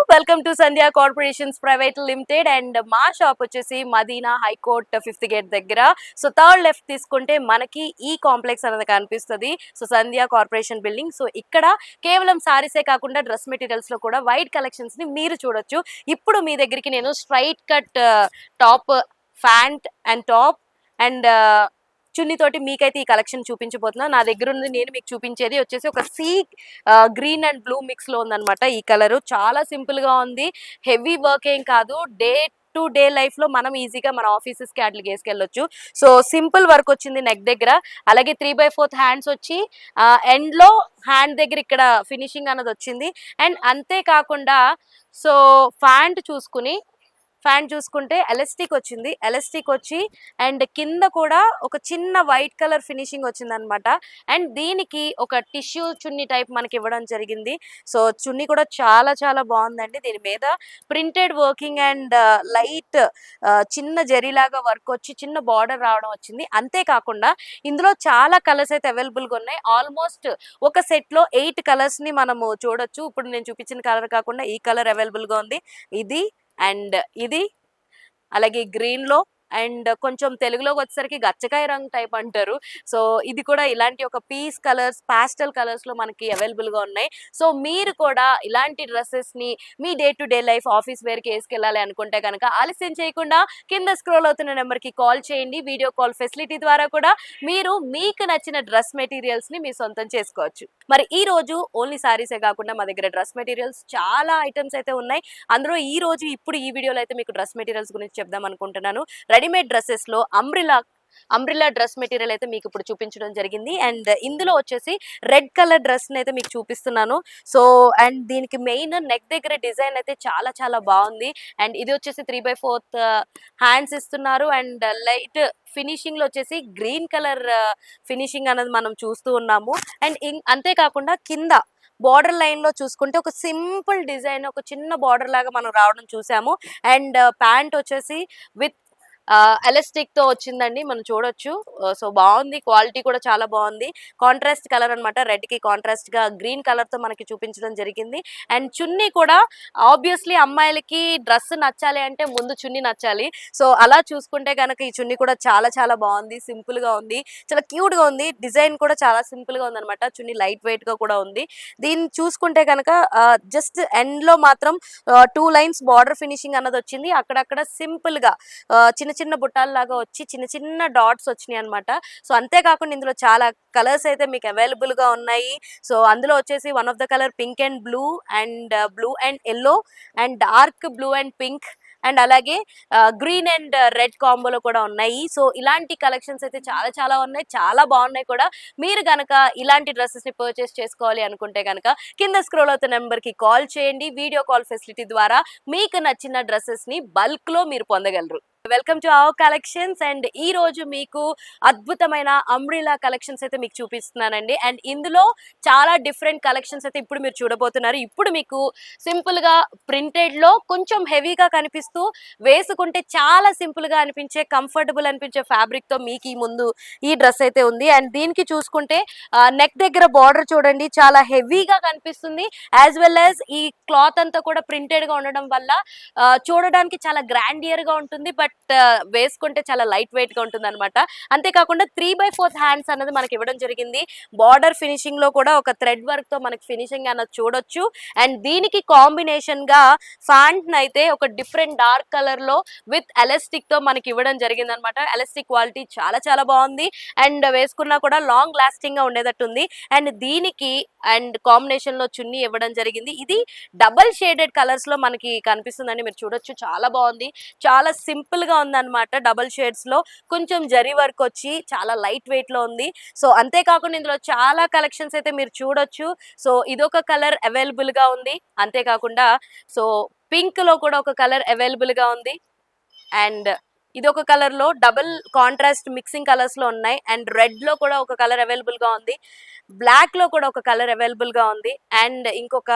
Welcome to Sandhya corporations private limited and మా shop వచ్చేసి Madina high court 5th gate దగ్గర. So third left తీసుకుంటే మనకి ఈ కాంప్లెక్స్ అనేది కనిపిస్తుంది. సో సంధ్యా కార్పొరేషన్ బిల్డింగ్. సో ఇక్కడ కేవలం సారీసే కాకుండా డ్రెస్ మెటీరియల్స్ లో కూడా వైట్ కలెక్షన్స్ ని మీరు చూడొచ్చు. ఇప్పుడు మీ దగ్గరికి నేను straight cut top, pant and top and chunni తోటి మీకైతే ఈ కలెక్షన్ చూపించబోతున్నా. నా దగ్గర ఉంది, నేను మీకు చూపించేది వచ్చేసి ఒక sea green and blue mix లో ఉందన్నమాట. ఈ కలర్ చాలా సింపుల్ గా ఉంది, హెవీ వర్క్ ఏం కాదు. టు డే లైఫ్ లో మనం ఈజీగా మన ఆఫీసెస్ కి అట్లా వేసుకెళ్ళొచ్చు. సో సింపుల్ వర్క్ వచ్చింది నెక్ దగ్గర, అలాగే 3/4 హ్యాండ్స్ వచ్చి ఎండ్ లో హ్యాండ్ దగ్గర ఇక్కడ ఫినిషింగ్ అన్నది వచ్చింది. అండ్ అంతేకాకుండా సో ఫ్యాంట్ చూసుకుంటే ఎలాస్టిక్ వచ్చింది, ఎలాస్టిక్ వచ్చి అండ్ కింద కూడా ఒక చిన్న వైట్ కలర్ ఫినిషింగ్ వచ్చింది అనమాట. అండ్ దీనికి ఒక టిష్యూ చున్నీ టైప్ మనకి ఇవ్వడం జరిగింది. సో చున్నీ కూడా చాలా చాలా బాగుందండి. దీని మీద ప్రింటెడ్ వర్కింగ్ అండ్ లైట్ చిన్న జరీలాగా వర్క్ వచ్చి చిన్న బార్డర్ రావడం వచ్చింది. అంతేకాకుండా ఇందులో చాలా కలర్స్ అయితే అవైలబుల్ గా ఉన్నాయి. ఆల్మోస్ట్ ఒక సెట్ లో 8 కలర్స్ ని మనము చూడొచ్చు. ఇప్పుడు నేను చూపించిన కలర్ కాకుండా ఈ కలర్ అవైలబుల్ గా ఉంది, ఇది అండ్ ఇది, అలాగే గ్రీన్ లో అండ్ కొంచెం తెలుగులోకి వచ్చేసరికి గచ్చకాయ రంగు టైప్ అంటారు. సో ఇది కూడా ఇలాంటి ఒక పీస్ కలర్స్, పాస్టల్ కలర్స్ లో మనకి అవైలబుల్ గా ఉన్నాయి. సో మీరు కూడా ఇలాంటి డ్రెస్సెస్ ని మీ day to day life office wear కి వేసుకెళ్ళాలి అనుకుంటే కనుక ఆలస్యం చేయకుండా కింద స్క్రోల్ అవుతున్న నెంబర్ కి కాల్ చేయండి. వీడియో కాల్ ఫెసిలిటీ ద్వారా కూడా మీరు మీకు నచ్చిన డ్రెస్ మెటీరియల్స్ ని మీ సొంతం చేసుకోవచ్చు. మరి ఈ రోజు ఓన్లీ సారీసే కాకుండా మా దగ్గర డ్రెస్ మెటీరియల్స్ చాలా ఐటమ్స్ అయితే ఉన్నాయి. అందులో ఈ రోజు ఇప్పుడు ఈ వీడియోలో అయితే మీకు డ్రెస్ మెటీరియల్స్ గురించి చెప్దాం అనుకుంటున్నాను. రెడీమేడ్ డ్రెస్సెస్ లో అంబ్రిల్లా డ్రెస్ మెటీరియల్ అయితే మీకు ఇప్పుడు చూపించడం జరిగింది. అండ్ ఇందులో వచ్చేసి రెడ్ కలర్ డ్రెస్ అయితే మీకు చూపిస్తున్నాను. సో అండ్ దీనికి మెయిన్ నెక్ దగ్గర డిజైన్ అయితే చాలా చాలా బాగుంది. అండ్ ఇది వచ్చేసి 3/4 హ్యాండ్స్ ఇస్తున్నారు. అండ్ లైట్ ఫినిషింగ్ లో వచ్చేసి గ్రీన్ కలర్ ఫినిషింగ్ అనేది మనం చూస్తూ ఉన్నాము. అండ్ అంతేకాకుండా కింద బార్డర్ లైన్ లో చూసుకుంటే ఒక సింపుల్ డిజైన్, ఒక చిన్న బార్డర్ లాగా మనం రావడం చూసాము. అండ్ ప్యాంట్ వచ్చేసి విత్ ఎలాస్టిక్ తో వచ్చిందండి, మనం చూడొచ్చు. సో బాగుంది, క్వాలిటీ కూడా చాలా బాగుంది. కాంట్రాస్ట్ కలర్ అనమాట, రెడ్ కి కాంట్రాస్ట్ గా గ్రీన్ కలర్ తో మనకి చూపించడం జరిగింది. అండ్ చున్నీ కూడా ఆబ్వియస్లీ అమ్మాయిలకి డ్రెస్ నచ్చాలి అంటే ముందు చున్నీ నచ్చాలి. సో అలా చూసుకుంటే కనుక ఈ చున్నీ కూడా చాలా చాలా బాగుంది, సింపుల్ గా ఉంది, చాలా క్యూట్ గా ఉంది. డిజైన్ కూడా చాలా సింపుల్ గా ఉంది అనమాట. చున్నీ లైట్ వెయిట్ గా కూడా ఉంది. దీన్ని చూసుకుంటే కనుక జస్ట్ ఎండ్ లో మాత్రం 2 లైన్స్ బార్డర్ ఫినిషింగ్ అన్నది వచ్చింది. అక్కడక్కడ సింపుల్ గా చిన్న చిన్న బుట్టాలు లాగా వచ్చి చిన్న చిన్న డాట్స్ వచ్చినాయి అనమాట. సో అంతేకాకుండా ఇందులో చాలా కలర్స్ అయితే మీకు అవైలబుల్ గా ఉన్నాయి. సో అందులో వచ్చేసి one of the colour pink and blue and yellow and dark blue and pink and అలాగే గ్రీన్ అండ్ రెడ్ కాంబోలో కూడా ఉన్నాయి. సో ఇలాంటి కలెక్షన్స్ అయితే చాలా చాలా ఉన్నాయి, చాలా బాగున్నాయి కూడా. మీరు కనుక ఇలాంటి డ్రెస్సెస్ ని పర్చేస్ చేసుకోవాలి అనుకుంటే కనుక కింద స్క్రోల్ అవుతున్న నెంబర్ కి కాల్ చేయండి. వీడియో కాల్ ఫెసిలిటీ ద్వారా మీకు నచ్చిన డ్రెస్సెస్ ని బల్క్ లో మీరు పొందగలరు. Welcome to our collections. And ఈ రోజు మీకు అద్భుతమైన అంబ్రిల్లా కలెక్షన్స్ అయితే మీకు చూపిస్తున్నానండి. అండ్ ఇందులో చాలా డిఫరెంట్ కలెక్షన్స్ అయితే ఇప్పుడు మీరు చూడబోతున్నారు. ఇప్పుడు మీకు సింపుల్ గా ప్రింటెడ్ లో కొంచెం హెవీగా కనిపిస్తూ వేసుకుంటే చాలా సింపుల్ గా అనిపించే, కంఫర్టబుల్ అనిపించే ఫ్యాబ్రిక్ తో మీకు ఈ ముందు ఈ డ్రెస్ అయితే ఉంది. అండ్ దీనికి చూసుకుంటే నెక్ దగ్గర బార్డర్ చూడండి, చాలా హెవీగా కనిపిస్తుంది. యాజ్ వెల్ యాజ్ ఈ క్లాత్ అంతా కూడా ప్రింటెడ్ గా ఉండడం వల్ల చూడడానికి చాలా గ్రాండియర్ గా ఉంటుంది. బట్ వేసుకుంటే చాలా లైట్ వెయిట్ గా ఉంటుంది అనమాట. అంతేకాకుండా 3/4 హ్యాండ్స్ అన్నది మనకి ఇవ్వడం జరిగింది. బార్డర్ ఫినిషింగ్ లో కూడా ఒక థ్రెడ్ వర్క్ తో మనకి ఫినిషింగ్ అన్నది చూడొచ్చు. అండ్ దీనికి కాంబినేషన్ గా ఫ్యాంట్ అయితే ఒక డిఫరెంట్ డార్క్ కలర్ లో విత్ ఎలాస్టిక్ తో మనకి ఇవ్వడం జరిగింది అనమాట. ఎలాస్టిక్ క్వాలిటీ చాలా చాలా బాగుంది. అండ్ వేసుకున్నా కూడా లాంగ్ లాస్టింగ్ గా ఉండేటట్టు ఉంది. అండ్ దీనికి అండ్ కాంబినేషన్ లో చున్నీ ఇవ్వడం జరిగింది. ఇది డబల్ షేడెడ్ కలర్స్ లో మనకి కనిపిస్తుందండి, మీరు చూడొచ్చు. చాలా బాగుంది, చాలా సింపుల్ గా ఉందన్నమాట. డబల్ షేడ్స్ లో కొంచెం జరీ వర్క్ వచ్చి చాలా లైట్ వెయిట్ లో ఉంది. సో అంతేకాకుండా ఇందులో చాలా కలెక్షన్స్ అయితే మీరు చూడొచ్చు. సో ఇదొక కలర్ అవైలబుల్ గా ఉంది. అంతేకాకుండా సో పింక్ లో కూడా ఒక కలర్ అవైలబుల్ గా ఉంది. అండ్ ఇది ఒక కలర్ లో డబుల్ కాంట్రాస్ట్ మిక్సింగ్ కలర్స్ లో ఉన్నాయి. అండ్ రెడ్ లో కూడా ఒక కలర్ అవైలబుల్ గా ఉంది. బ్లాక్ లో కూడా ఒక కలర్ అవైలబుల్ గా ఉంది. అండ్ ఇంకొక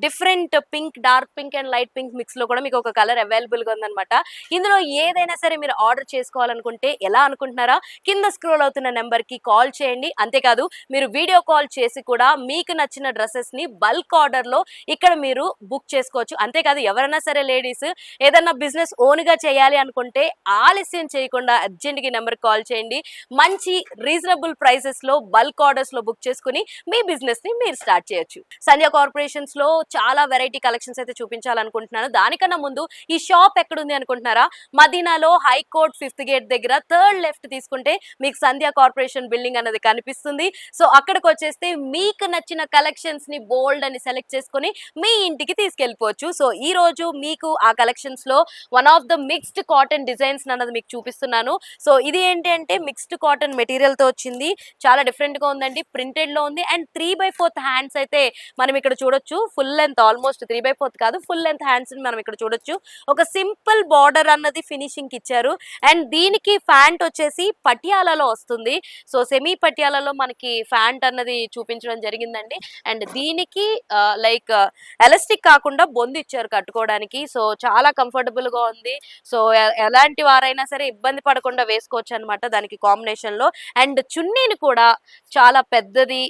different pink, dark pink and light pink mix లో కూడా మీకు ఒక కలర్ అవైలబుల్ గా ఉందన్నమాట. ఇందులో ఏదైనా సరే మీరు ఆర్డర్ చేసుకోవాలనుకుంటే ఎలా అనుకుంటున్నారా? కింద స్క్రోల్ అవుతున్న నెంబర్ కి కాల్ చేయండి. అంతేకాదు మీరు వీడియో కాల్ చేసి కూడా మీకు నచ్చిన డ్రెస్సెస్ ని బల్క్ ఆర్డర్ లో ఇక్కడ మీరు బుక్ చేసుకోవచ్చు. అంతేకాదు ఎవరైనా సరే లేడీస్ ఏదన్నా బిజినెస్ ఓన్ గా చేయాలి అనుకుంటే ఆలస్యం చేయకుండా అర్జెంట్ గా నెంబర్ కాల్ చేయండి. మంచి రీజనబుల్ ప్రైసెస్ లో బల్క్ ఆర్డర్స్ లో బుక్ చేసుకుని మీ బిజినెస్ ని మీరు స్టార్ట్ చేయొచ్చు. సంధ్య కార్పొరేషన్స్ లో చాలా వెరైటీ కలెక్షన్స్ అయితే చూపించాలనుకుంటున్నాను. దానికన్నా ముందు ఈ షాప్ ఎక్కడుంది అనుకుంటున్నారా? మదీనాలో హైకోర్ట్ 5th గేట్ దగ్గర థర్డ్ లెఫ్ట్ తీసుకుంటే మీకు సంధ్య కార్పొరేషన్ బిల్డింగ్ అనేది కనిపిస్తుంది. సో అక్కడికి వచ్చేస్తే మీకు నచ్చిన కలెక్షన్స్ ని బోల్డ్ అని సెలెక్ట్ చేసుకుని మీ ఇంటికి తీసుకెళ్ళిపోవచ్చు. సో ఈ రోజు మీకు ఆ కలెక్షన్స్ లో one of the mixed cotton designs అన్నది మీకు చూపిస్తున్నాను. సో ఇది ఏంటి అంటే మిక్స్డ్ కాటన్ మెటీరియల్ తో వచ్చింది. చాలా డిఫరెంట్ గా ఉందండి. ప్రింటెడ్ లో ఉంది అండ్ 3/4 హ్యాండ్స్ అయితే మనం ఇక్కడ చూడొచ్చు. ఫుల్ లెంత్, ఆల్మోస్ట్ 3/4 కాదు, ఫుల్ లెంత్ హ్యాండ్స్ మనం ఇక్కడ చూడొచ్చు. ఒక సింపుల్ బార్డర్ అన్నది ఫినిషింగ్ కి ఇచ్చారు. అండ్ దీనికి ఫ్యాంట్ వచ్చేసి పటియాలలో వస్తుంది. సో సెమీ పటియాలలో మనకి ఫ్యాంట్ అన్నది చూపించడం జరిగిందండి. అండ్ దీనికి లైక్ ఎలాస్టిక్ కాకుండా బొందు ఇచ్చారు కట్టుకోవడానికి. సో చాలా కంఫర్టబుల్ గా ఉంది. సో ఎలాంటి వారైనా సరే ఇబ్బంది పడకుండా వేసుకోవచ్చు అనమాట దానికి కాంబినేషన్ లో. అండ్ చున్నీని కూడా చాలా పెద్దది,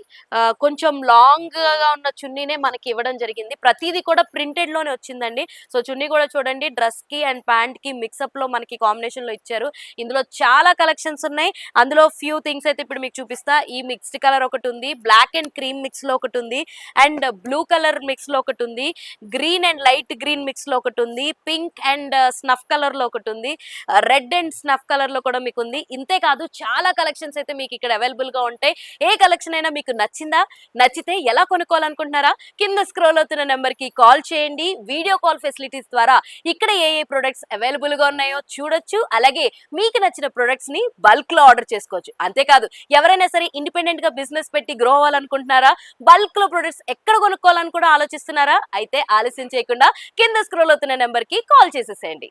కొంచెం లాంగ్ గా ఉన్న చున్నీనే మనకి ఇవ్వడం జరిగింది. ప్రతిదీ కూడా ప్రింటెడ్ లోనే వచ్చిందండి. సో చున్నీ కూడా చూడండి, డ్రెస్ కి అండ్ ప్యాంట్ కి మిక్సప్ లో మనకి కాంబినేషన్ లో ఇచ్చారు. ఇందులో చాలా కలెక్షన్స్ ఉన్నాయి. అందులో ఫ్యూ థింగ్స్ అయితే ఇప్పుడు మీకు చూపిస్తా. ఈ మిక్స్డ్ కలర్ ఒకటి ఉంది, బ్లాక్ అండ్ క్రీమ్ మిక్స్ లో ఒకటి ఉంది, అండ్ బ్లూ కలర్ మిక్స్ లో ఒకటి ఉంది, green and light green mix లో ఒకటి ఉంది, పింక్ అండ్ స్నఫ్ కలర్ లో ఒకటి ఉంది, రెడ్ అండ్ స్నఫ్ కలర్ లో కూడా మీకు ఉంది. ఇంతే కాదు చాలా కలెక్షన్స్ అయితే మీకు ఇక్కడ అవైలబుల్ గా ఉంటాయి. ఏ కలెక్షన్ అయినా మీకు నచ్చిందా? నచ్చితే ఎలా కొనుక్కోవాలనుకుంటున్నారా? కింద స్క్రోల్ అవుతున్న నెంబర్ కి కాల్ చేయండి. వీడియో కాల్ ఫెసిలిటీస్ ద్వారా ఇక్కడ ఏ ప్రొడక్ట్స్ అవైలబుల్ గా ఉన్నాయో చూడొచ్చు. అలాగే మీకు నచ్చిన ప్రొడక్ట్స్ ని బల్క్ లో ఆర్డర్ చేసుకోవచ్చు. అంతేకాదు ఎవరైనా సరే ఇండిపెండెంట్ గా బిజినెస్ పెట్టి గ్రో అవ్వాలనుకుంటున్నారా? బల్క్ లో ప్రొడక్ట్స్ ఎక్కడ కొనుక్కోవాలని కూడా ఆలోచిస్తున్నారా? అయితే ఆలస్యం చేయకుండా కింద స్క్రోల్ అవుతున్న నెంబర్ కి కాల్ చేసేసేయండి.